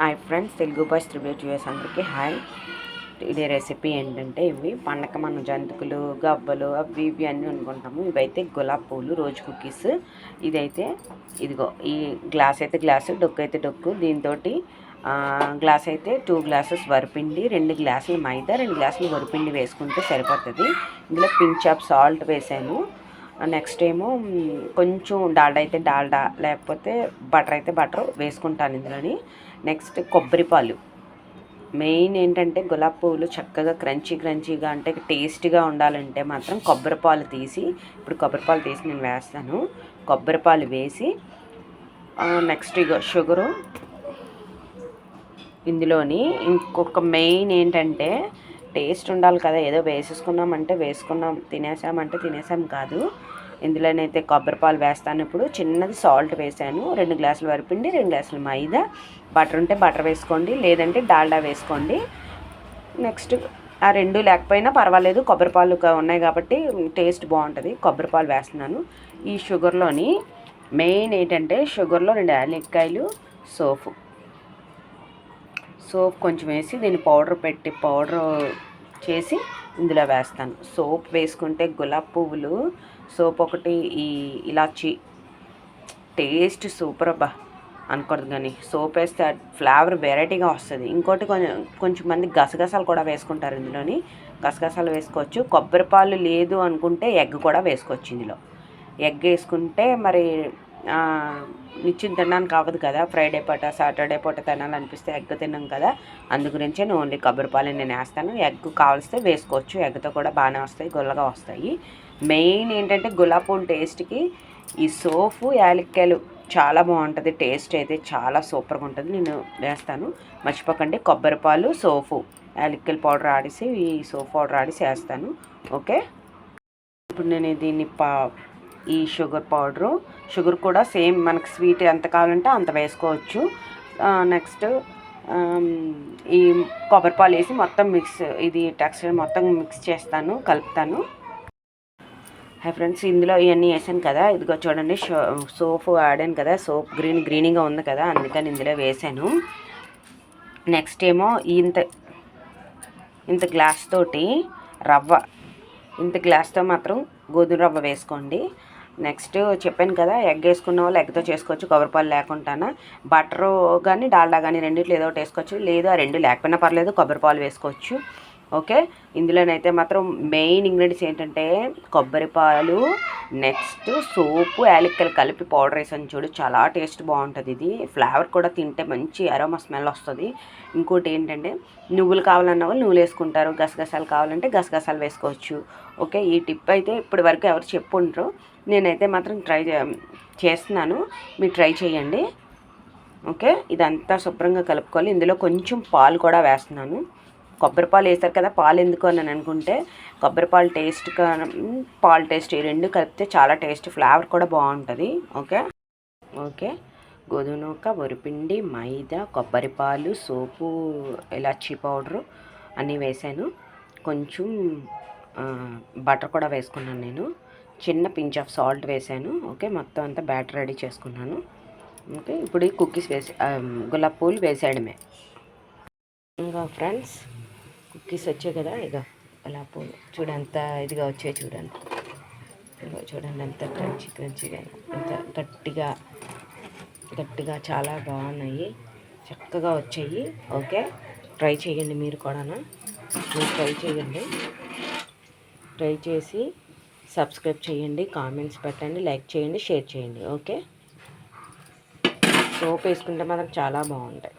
Hi friends, Telugu boys triple US అందరికీ hi. ఇదే recipe ఏంటంటే ఇవి పండగ మనం జంతికలు గవ్వలు అవి ఇవి అన్నీ అనుకుంటాము. ఇవైతే గులాబ్ పూలు రోజు కుకీస్. ఇదైతే ఇదిగో ఈ గ్లాస్ అయితే గ్లాసు, డొక్కు అయితే డొక్కు. దీంతో గ్లాస్ అయితే 2 గ్లాసెస్ వరిపిండి, 2 గ్లాసులు మైదా, 2 గ్లాసులు వరిపిండి వేసుకుంటే సరిపోతుంది. ఇందులో పించ్ ఆఫ్ సాల్ట్ వేసాను. నెక్స్ట్ ఏమో కొంచెం డాల్డా అయితే డాల్డా, లేకపోతే బటర్ అయితే బటర్ వేసుకుంటాను ఇందులోని. నెక్స్ట్ కొబ్బరి పాలు. మెయిన్ ఏంటంటే గులాబీ పువ్వులు చక్కగా క్రంచీగా అంటే టేస్ట్గా ఉండాలంటే మాత్రం కొబ్బరి పాలు తీసి నేను వేస్తాను. కొబ్బరి పాలు వేసి నెక్స్ట్ ఇగో షుగరు. ఇందులోని ఇంకొక మెయిన్ ఏంటంటే టేస్ట్ ఉండాలి కదా, ఏదో వేసేసుకున్నామంటే వేసుకున్నాం, తినేసామంటే తినేసాం కాదు. ఇందులోనైతే కొబ్బరి పాలు వేస్తాను. ఇప్పుడు చిన్నది సాల్ట్ వేసాను, 2 గ్లాసులు వరిపిండి, 2 గ్లాసులు మైదా, బటర్ ఉంటే బటర్ వేసుకోండి, లేదంటే డాల్డా వేసుకోండి. నెక్స్ట్ ఆ 2 లేకపోయినా పర్వాలేదు, కొబ్బరి పాలు ఉన్నాయి కాబట్టి టేస్ట్ బాగుంటుంది. కొబ్బరి పాలు వేస్తున్నాను. ఈ షుగర్లోని మెయిన్ ఏంటంటే షుగర్లో 2 యాలక్కాయలు, సోప్ కొంచెం వేసి దీన్ని పౌడర్ చేసి ఇందులో వేస్తాను. సోప్ వేసుకుంటే గులాబీ పువ్వులు, సోప్ ఒకటి, ఈ ఇలాచి టేస్ట్ సూపర్ అబ్బా అనుకోదు. కానీ సోప్ వేస్తే ఫ్లేవర్ వెరైటీగా వస్తుంది. ఇంకోటి కొంచెం మంది గసగసాలు కూడా వేసుకుంటారు. ఇందులోని గసగసాలు వేసుకోవచ్చు. కొబ్బరి పాలు లేదు అనుకుంటే ఎగ్ కూడా వేసుకోవచ్చు. ఇందులో ఎగ్ వేసుకుంటే మరి నిత్యం తినడానికి అవ్వదు కదా, ఫ్రైడే పూట సాటర్డే పూట తినాలనిపిస్తే ఎగ్ తిన్నాం కదా, అందు గురించే నేను ఓన్లీ కొబ్బరి పాలు నేను వేస్తాను. ఎగ్ కావలిస్తే వేసుకోవచ్చు, ఎగ్తో కూడా బాగానే వస్తాయి, గుల్లగా వస్తాయి. మెయిన్ ఏంటంటే గులాబీ పూల టేస్ట్కి ఈ సోపు యాలక్కాయలు చాలా బాగుంటుంది. టేస్ట్ అయితే చాలా సూపర్గా ఉంటుంది. నేను వేస్తాను, మర్చిపోకండి. కొబ్బరి పాలు, సోపు, యాలక్కాయల పౌడర్ ఆడిసి, ఈ సోప్ పౌడర్ ఆడిసి వేస్తాను. ఓకే, ఇప్పుడు నేను దీన్ని ఈ షుగర్ కూడా సేమ్ మనకు స్వీట్ ఎంత కావాలంటే అంత వేసుకోవచ్చు. నెక్స్ట్ ఈ కొబ్బరి పాలు వేసి మొత్తం ఇది టెక్స్చర్ మొత్తం మిక్స్ చేస్తాను, కలుపుతాను. హై ఫ్రెండ్స్, ఇందులో ఇవన్నీ వేసాను కదా, ఇదిగో చూడండి సోప్ ఆడాను కదా, సోప్ గ్రీన్గా ఉంది కదా, అందుకని ఇందులో వేసాను. నెక్స్ట్ ఏమో ఇంత గ్లాస్ తోటి రవ్వ, ఇంత గ్లాస్తో మాత్రం గోధుమ రవ్వ వేసుకోండి. నెక్స్ట్ చెప్పాను కదా, ఎగ్ వేసుకున్న వాళ్ళు ఎగ్తో చేసుకోవచ్చు, కొబ్బరి పాలు లేకుండానా. బటరు కానీ డాల్డా కానీ రెండిట్లో ఏదో ఒకటి వేసుకోవచ్చు, లేదు ఆ 2 లేకపోయినా పర్లేదు, కొబ్బరి పాలు వేసుకోవచ్చు. ఓకే, ఇందులోనైతే మాత్రం మెయిన్ ఇంగ్రీడియంట్స్ ఏంటంటే కొబ్బరి పాలు, నెక్స్ట్ సోపు, యాలక్కాయలు కలిపి పౌడర్ వేసాను చూడు, చాలా టేస్ట్ బాగుంటుంది. ఇది ఫ్లేవర్ కూడా తింటే మంచి అరోమా స్మెల్ వస్తుంది. ఇంకోటి ఏంటంటే నువ్వులు కావాలన్న వాళ్ళు నువ్వులు వేసుకుంటారు, గసగసాలు కావాలంటే గసగసాలు వేసుకోవచ్చు. ఓకే, ఈ టిప్ అయితే ఇప్పటి వరకు ఎవరు చెప్పుంటారు, నేనైతే మాత్రం ట్రై చేస్తున్నాను, మీరు ట్రై చేయండి. ఓకే, ఇదంతా శుభ్రంగా కలుపుకోవాలి. ఇందులో కొంచెం పాలు కూడా వేస్తున్నాను. కొబ్బరి పాలు వేస్తారు కదా, పాలు ఎందుకు అని అనుకుంటే కొబ్బరి పాలు టేస్ట్, పాలు టేస్ట్ ఈ 2 కలిపితే చాలా టేస్ట్, ఫ్లేవర్ కూడా బాగుంటుంది. ఓకే, గోధుమ నూక, వరిపిండి, మైదా, కొబ్బరి పాలు, సోపు, ఇలాచీ పౌడరు అన్నీ వేసాను. కొంచెం బటర్ కూడా వేసుకున్నాను నేను. చిన్న పించ్ ఆఫ్ సాల్ట్ వేసాను. ఓకే, మొత్తం అంతా బ్యాటర్ రెడీ చేసుకున్నాను. ఓకే, ఇప్పుడు ఈ కుకీస్ గులాబీ పూలు వేసేయడమే. ఇంకా ఫ్రెండ్స్, కుకీస్ వచ్చాయి కదా, ఇక గులాబీ పూలు చూడండి ఎంత ఇదిగా వచ్చాయి, చూడండి ఎంత క్రంచీగా, ఎంత గట్టిగా చాలా బాగున్నాయి, చక్కగా వచ్చాయి. ఓకే, ట్రై చేయండి మీరు కూడా, ట్రై చేసి సబ్స్క్రైబ్ చేయండి, కామెంట్స్ పెట్టండి, లైక్ చేయండి, షేర్ చేయండి. ఓకే, సోప్ వేసుకుంటే మాత్రం చాలా బాగుంటాయి.